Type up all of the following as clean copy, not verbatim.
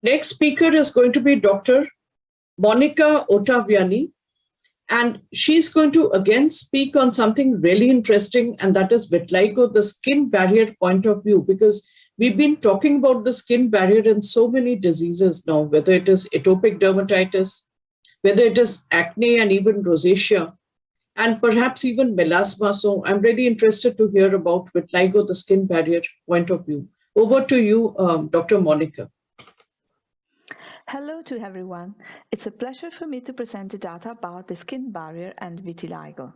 Next speaker is going to be Dr. Monica Ottaviani, and she's going to again speak on something really interesting, and that is vitiligo, the skin barrier point of view, because we've been talking about the skin barrier in so many diseases now, whether it is atopic dermatitis, whether it is acne and even rosacea, and perhaps even melasma. So I'm really interested to hear about vitiligo, the skin barrier point of view. Over to you, Dr. Monica. Hello to everyone. It's a pleasure for me to present the data about the skin barrier and vitiligo.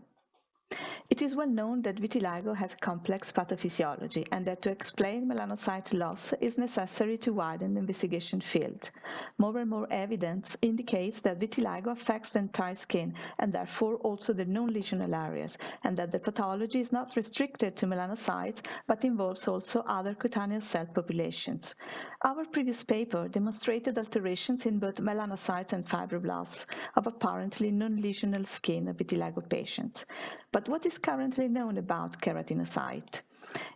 It is well known that vitiligo has a complex pathophysiology and that to explain melanocyte loss is necessary to widen the investigation field. More and more evidence indicates that vitiligo affects the entire skin and therefore also the non-lesional areas, and that the pathology is not restricted to melanocytes but involves also other cutaneous cell populations. Our previous paper demonstrated alterations in both melanocytes and fibroblasts of apparently non-lesional skin of vitiligo patients. But what is currently known about keratinocyte?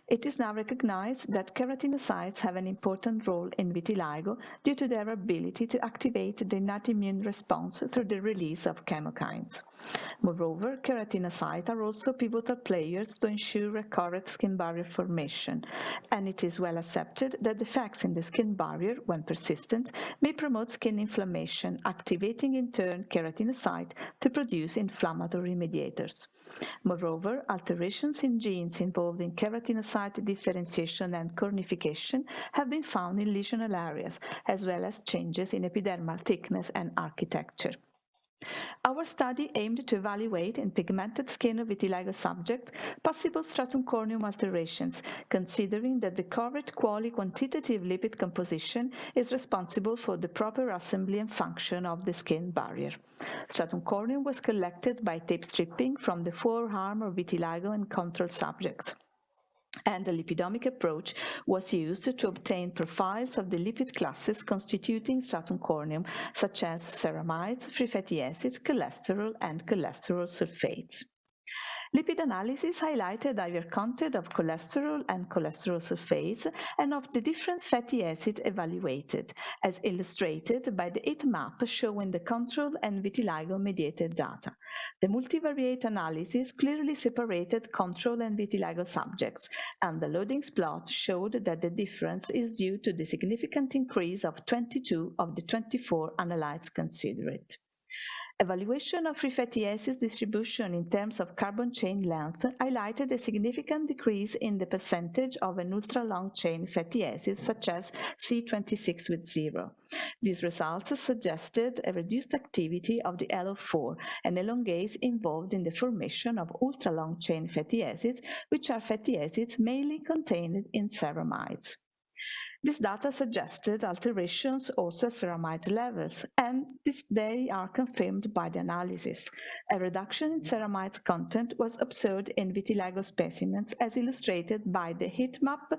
It is now recognized that keratinocytes have an important role in vitiligo due to their ability to activate the innate immune response through the release of chemokines. Moreover, keratinocytes are also pivotal players to ensure recurrent skin barrier formation, and it is well accepted that defects in the skin barrier, when persistent, may promote skin inflammation, activating in turn keratinocyte to produce inflammatory mediators. Moreover, alterations in genes involved in keratinocyte differentiation and cornification have been found in lesional areas, as well as changes in epidermal thickness and architecture. Our study aimed to evaluate in pigmented skin of vitiligo subjects possible stratum corneum alterations, considering that the correct quantitative lipid composition is responsible for the proper assembly and function of the skin barrier. Stratum corneum was collected by tape stripping from the forearm of vitiligo and control subjects, and a lipidomic approach was used to obtain profiles of the lipid classes constituting stratum corneum, such as ceramides, free fatty acids, cholesterol, and cholesterol sulfates. Lipid analysis highlighted higher content of cholesterol and cholesterol sulfates and of the different fatty acids evaluated, as illustrated by the heat map showing the control and vitiligo-mediated data. The multivariate analysis clearly separated control and vitiligo subjects, and the loadings plot showed that the difference is due to the significant increase of 22 of the 24 analytes considered. Evaluation of free fatty acids distribution in terms of carbon chain length highlighted a significant decrease in the percentage of an ultra-long chain fatty acids such as C26 with 0. These results suggested a reduced activity of the LO4 and elongase involved in the formation of ultra-long chain fatty acids, which are fatty acids mainly contained in ceramides. This data suggested alterations also at ceramide levels, and they are confirmed by the analysis. A reduction in ceramides content was observed in vitiligo specimens, as illustrated by the heat map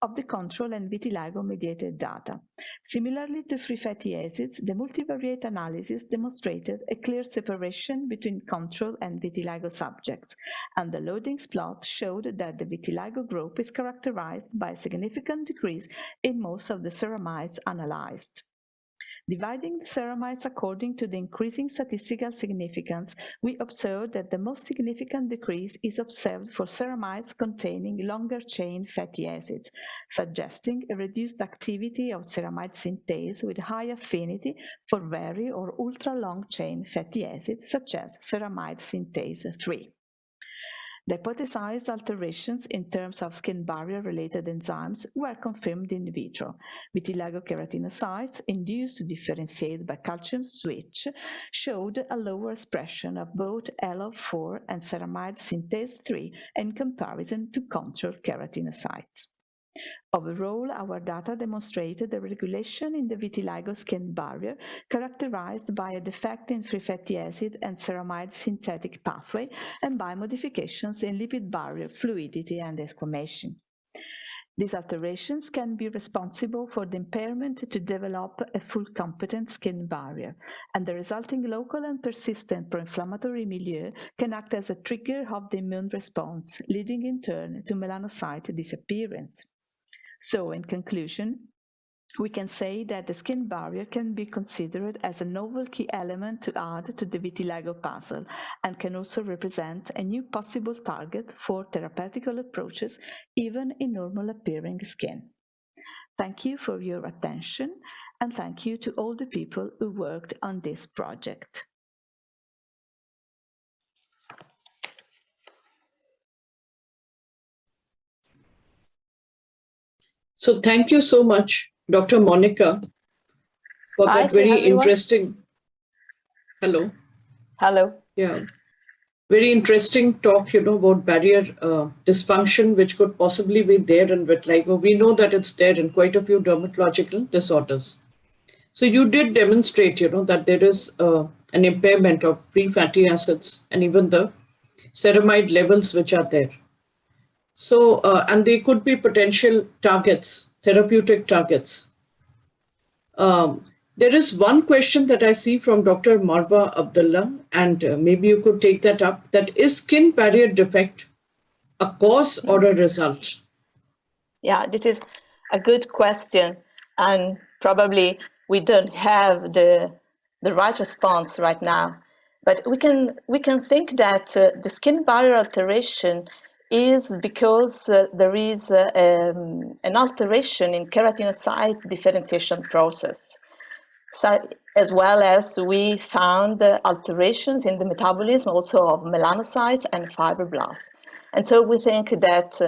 of the control and vitiligo-mediated data. Similarly to free fatty acids, the multivariate analysis demonstrated a clear separation between control and vitiligo subjects, and the loadings plot showed that the vitiligo group is characterized by a significant decrease in most of the ceramides analyzed. Dividing the ceramides according to the increasing statistical significance, we observed that the most significant decrease is observed for ceramides containing longer chain fatty acids, suggesting a reduced activity of ceramide synthase with high affinity for very or ultra-long chain fatty acids such as ceramide synthase 3. The hypothesized alterations in terms of skin barrier-related enzymes were confirmed in vitro. Vitiligo keratinocytes, induced differentiated by calcium switch, showed a lower expression of both LO4 and ceramide synthase 3 in comparison to control keratinocytes. Overall, our data demonstrated a regulation in the vitiligo skin barrier characterized by a defect in free fatty acid and ceramide synthetic pathway and by modifications in lipid barrier fluidity and desquamation. These alterations can be responsible for the impairment to develop a full competent skin barrier, and the resulting local and persistent pro-inflammatory milieu can act as a trigger of the immune response, leading in turn to melanocyte disappearance. So, in conclusion, we can say that the skin barrier can be considered as a novel key element to add to the vitiligo puzzle and can also represent a new possible target for therapeutical approaches even in normal appearing skin. Thank you for your attention and thank you to all the people who worked on this project. So thank you so much, Dr. Monica, for Hi that to very everyone. interesting. Hello. Hello. Yeah. Very interesting talk, about barrier dysfunction, which could possibly be there in vitiligo. We know that it's there in quite a few dermatological disorders. So you did demonstrate, that there is an impairment of free fatty acids and even the ceramide levels which are there. So, and they could be potential targets, therapeutic targets. There is one question that I see from Dr. Marwa Abdullah, and maybe you could take that up. That is skin barrier defect a cause or a result? Yeah, this is a good question, and probably we don't have the right response right now. But we can think that the skin barrier alteration is because there is an alteration in keratinocyte differentiation process. So, as well as we found alterations in the metabolism also of melanocytes and fibroblasts. And so we think that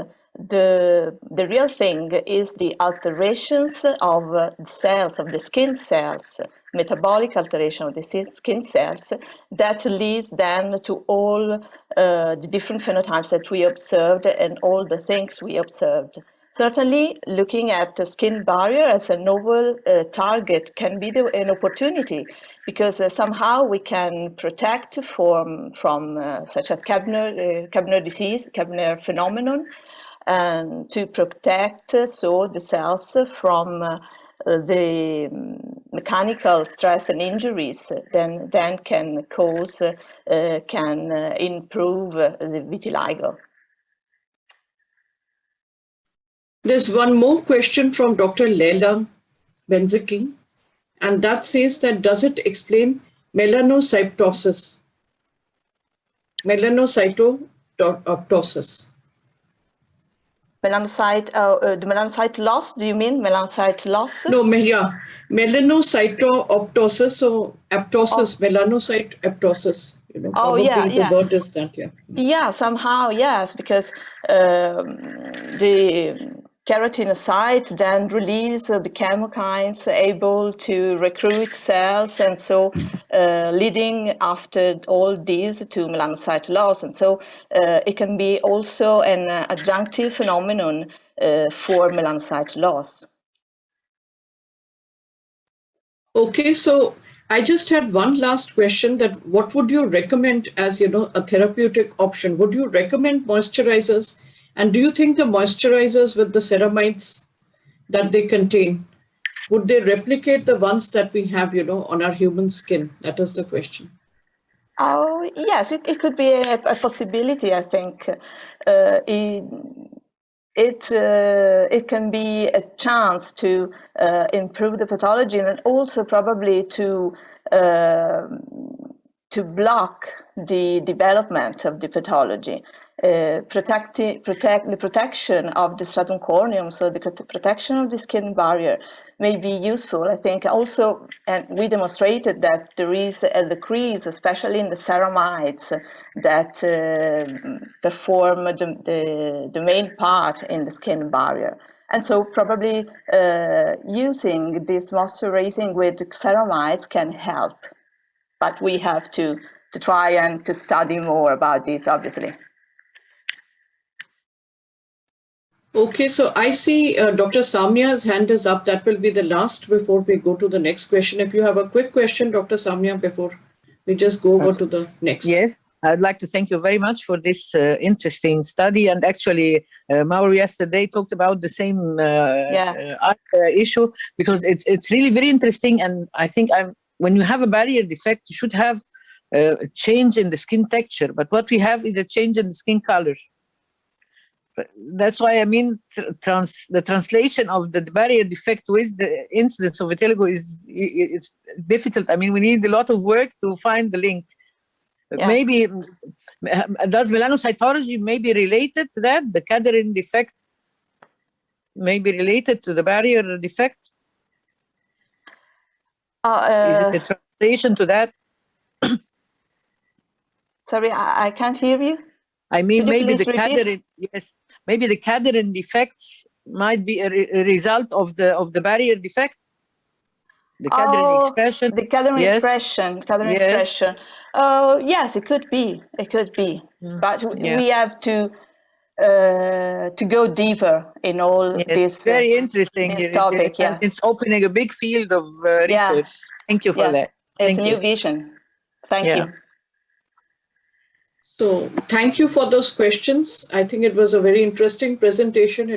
the real thing is the alterations of cells, of the skin cells, metabolic alteration of the skin cells, that leads then to all the different phenotypes that we observed and all the things we observed. Certainly, looking at the skin barrier as a novel target can be an opportunity, because somehow we can protect from such as Kebner disease, Kebner phenomenon, and to protect so the cells from the mechanical stress and injuries then can cause, can improve the vitiligo. There's one more question from Dr. Leila Benzeki, and that says that does it explain melanocytosis? Melanocytosis. Melanocyte, the melanocyte loss, do you mean melanocyte loss? No, yeah, melanocytosis, so apoptosis, melanocyte apoptosis. Probably the word is that, yeah. Yeah, somehow, yes, because the keratinocytes then release the chemokines able to recruit cells, and so leading after all these to melanocyte loss. And so it can be also an adjunctive phenomenon for melanocyte loss. Okay, so I just had one last question, that what would you recommend as, a therapeutic option? Would you recommend moisturizers? And do you think the moisturizers with the ceramides that they contain, would they replicate the ones that we have, on our human skin? That is the question. Oh, yes, it could be a possibility, I think. It can be a chance to improve the pathology, and also probably to block the development of the pathology, protect the protection of the stratum corneum, so the protection of the skin barrier may be useful, I think. Also, and we demonstrated that there is a decrease, especially in the ceramides, that perform the main part in the skin barrier. And so probably using this moisturizing with ceramides can help. But we have to try and to study more about this, obviously. Okay, so I see Dr. Samya's hand is up. That will be the last before we go to the next question. If you have a quick question, Dr. Samya, before we just go over to the next. Yes, I'd like to thank you very much for this interesting study. And actually, Mauro yesterday talked about the same issue, because it's really very interesting. And I think when you have a barrier defect, you should have a change in the skin texture. But what we have is a change in the skin color. That's why I mean the translation of the barrier defect with the incidence of vitiligo it's difficult. I mean, we need a lot of work to find the link. Yeah. Maybe does melanocytology may be related to that? The cadherin defect may be related to the barrier defect? Is it a translation to that? Sorry, I can't hear you. I mean, maybe the repeat? cadherin, yes, maybe the cadherin defects might be a result of the barrier defect. The cadherin expression. The cadherin yes. expression. Yes. Expression. Yes, it could be. It could be. But we have to go deeper in all this. Very interesting. This topic. Yeah. It's opening a big field of research. Thank you for that. It's a new vision. Thank you. So thank you for those questions. I think it was a very interesting presentation.